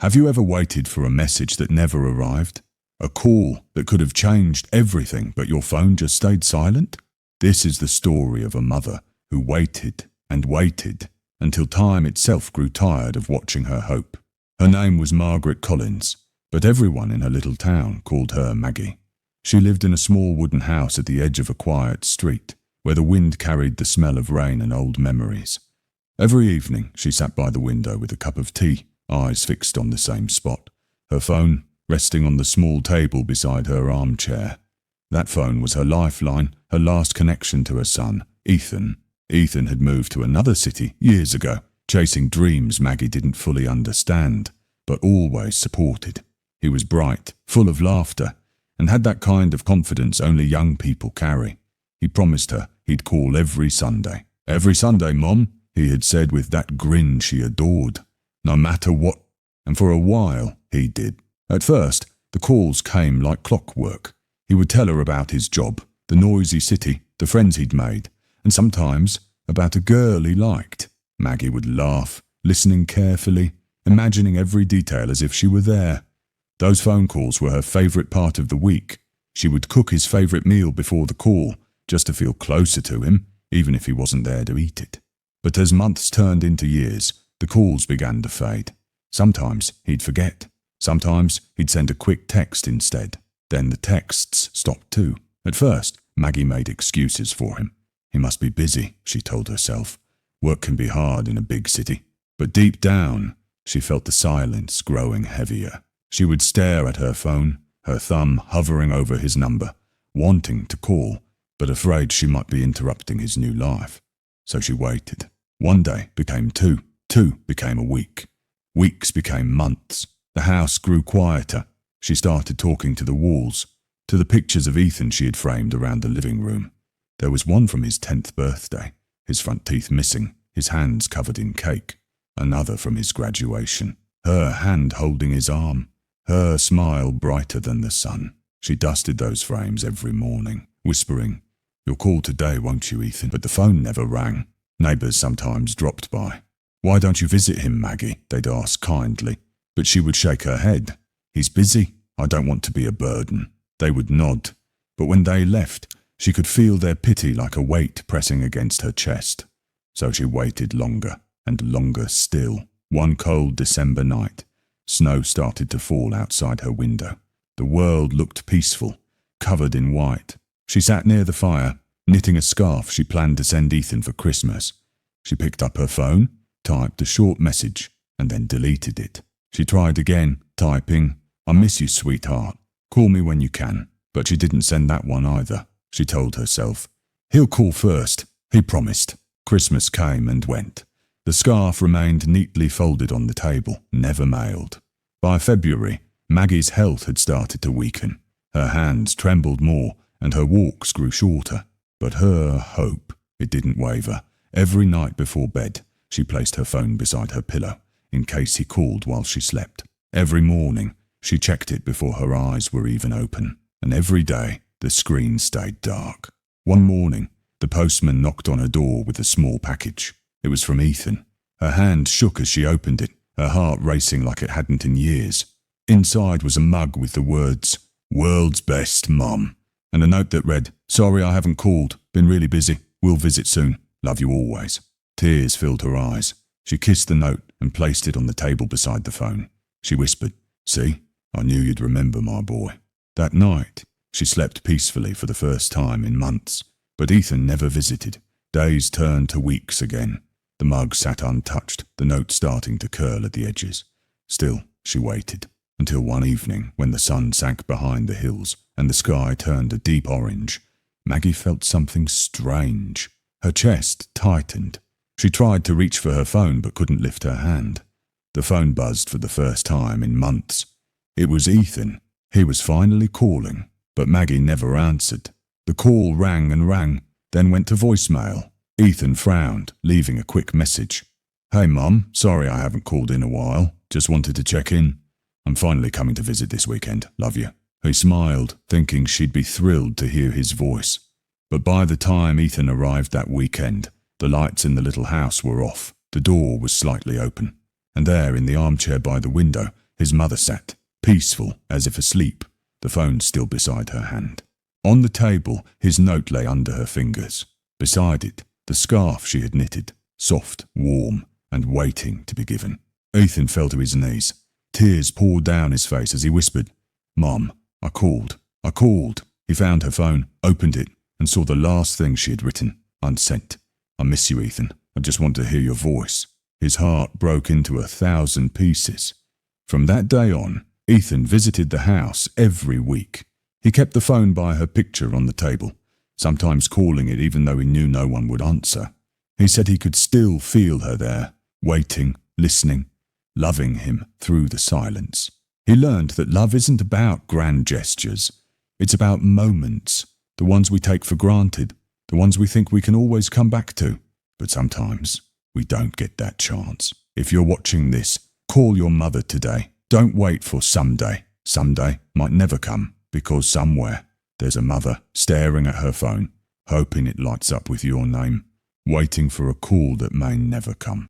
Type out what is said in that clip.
Have you ever waited for a message that never arrived? A call that could have changed everything, but your phone just stayed silent? This is the story of a mother who waited and waited until time itself grew tired of watching her hope. Her name was Margaret Collins, but everyone in her little town called her Maggie. She lived in a small wooden house at the edge of a quiet street, where the wind carried the smell of rain and old memories. Every evening she sat by the window with a cup of tea, eyes fixed on the same spot, her phone resting on the small table beside her armchair. That phone was her lifeline, her last connection to her son, Ethan. Ethan had moved to another city years ago, chasing dreams Maggie didn't fully understand, but always supported. He was bright, full of laughter, and had that kind of confidence only young people carry. He promised her he'd call every Sunday. "Every Sunday, Mom," he had said with that grin she adored. No matter what, and for a while he did. At first, the calls came like clockwork. He would tell her about his job, the noisy city, the friends he'd made, and sometimes about a girl he liked. Maggie would laugh, listening carefully, imagining every detail as if she were there. Those phone calls were her favourite part of the week. She would cook his favourite meal before the call, just to feel closer to him, even if he wasn't there to eat it. But as months turned into years, the calls began to fade. Sometimes he'd forget. Sometimes he'd send a quick text instead. Then the texts stopped too. At first, Maggie made excuses for him. He must be busy, she told herself. Work can be hard in a big city. But deep down, she felt the silence growing heavier. She would stare at her phone, her thumb hovering over his number, wanting to call, but afraid she might be interrupting his new life. So she waited. One day became two. Two became a week. Weeks became months. The house grew quieter. She started talking to the walls, to the pictures of Ethan she had framed around the living room. There was one from his 10th birthday, his front teeth missing, his hands covered in cake. Another from his graduation, her hand holding his arm, her smile brighter than the sun. She dusted those frames every morning, whispering, "You'll call today, won't you, Ethan?" But the phone never rang. Neighbours sometimes dropped by. "Why don't you visit him, Maggie?" they'd ask kindly. But she would shake her head. "He's busy. I don't want to be a burden." They would nod. But when they left, she could feel their pity like a weight pressing against her chest. So she waited longer, and longer still. One cold December night, snow started to fall outside her window. The world looked peaceful, covered in white. She sat near the fire, knitting a scarf she planned to send Ethan for Christmas. She picked up her phone, typed a short message, and then deleted it. She tried again, typing, "I miss you, sweetheart. Call me when you can." But she didn't send that one either. She told herself, "He'll call first." He promised. Christmas came and went. The scarf remained neatly folded on the table, never mailed. By February, Maggie's health had started to weaken. Her hands trembled more, and her walks grew shorter. But her hope, it didn't waver. Every night before bed, she placed her phone beside her pillow, in case he called while she slept. Every morning, she checked it before her eyes were even open. And every day, the screen stayed dark. One morning, the postman knocked on her door with a small package. It was from Ethan. Her hand shook as she opened it, her heart racing like it hadn't in years. Inside was a mug with the words, "World's best, Mom," and a note that read, "Sorry I haven't called. Been really busy. Will visit soon. Love you always." Tears filled her eyes. She kissed the note and placed it on the table beside the phone. She whispered, "See, I knew you'd remember, my boy." That night, she slept peacefully for the first time in months. But Ethan never visited. Days turned to weeks again. The mug sat untouched, the note starting to curl at the edges. Still, she waited, until one evening, when the sun sank behind the hills and the sky turned a deep orange, Maggie felt something strange. Her chest tightened. She tried to reach for her phone but couldn't lift her hand. The phone buzzed for the first time in months. It was Ethan. He was finally calling, but Maggie never answered. The call rang and rang, then went to voicemail. Ethan frowned, leaving a quick message. "Hey Mum, sorry I haven't called in a while. Just wanted to check in. I'm finally coming to visit this weekend. Love you." He smiled, thinking she'd be thrilled to hear his voice. But by the time Ethan arrived that weekend, the lights in the little house were off. The door was slightly open, and there in the armchair by the window, His mother sat, peaceful as if asleep, the phone still beside her hand. On the table, his note lay under her fingers. Beside it, the scarf she had knitted, soft, warm, and waiting to be given. Ethan fell to his knees. Tears poured down his face as he whispered, "Mom, I called. He found her phone, opened it, and saw the last thing she had written, unsent. "I miss you, Ethan. I just want to hear your voice." His heart broke into 1,000 pieces. From that day on, Ethan visited the house every week. He kept the phone by her picture on the table, sometimes calling it even though he knew no one would answer. He said he could still feel her there, waiting, listening, loving him through the silence. He learned that love isn't about grand gestures. It's about moments, the ones we take for granted, the ones we think we can always come back to. But sometimes we don't get that chance. If you're watching this, call your mother today. Don't wait for someday. Someday might never come, because somewhere there's a mother staring at her phone, hoping it lights up with your name, waiting for a call that may never come.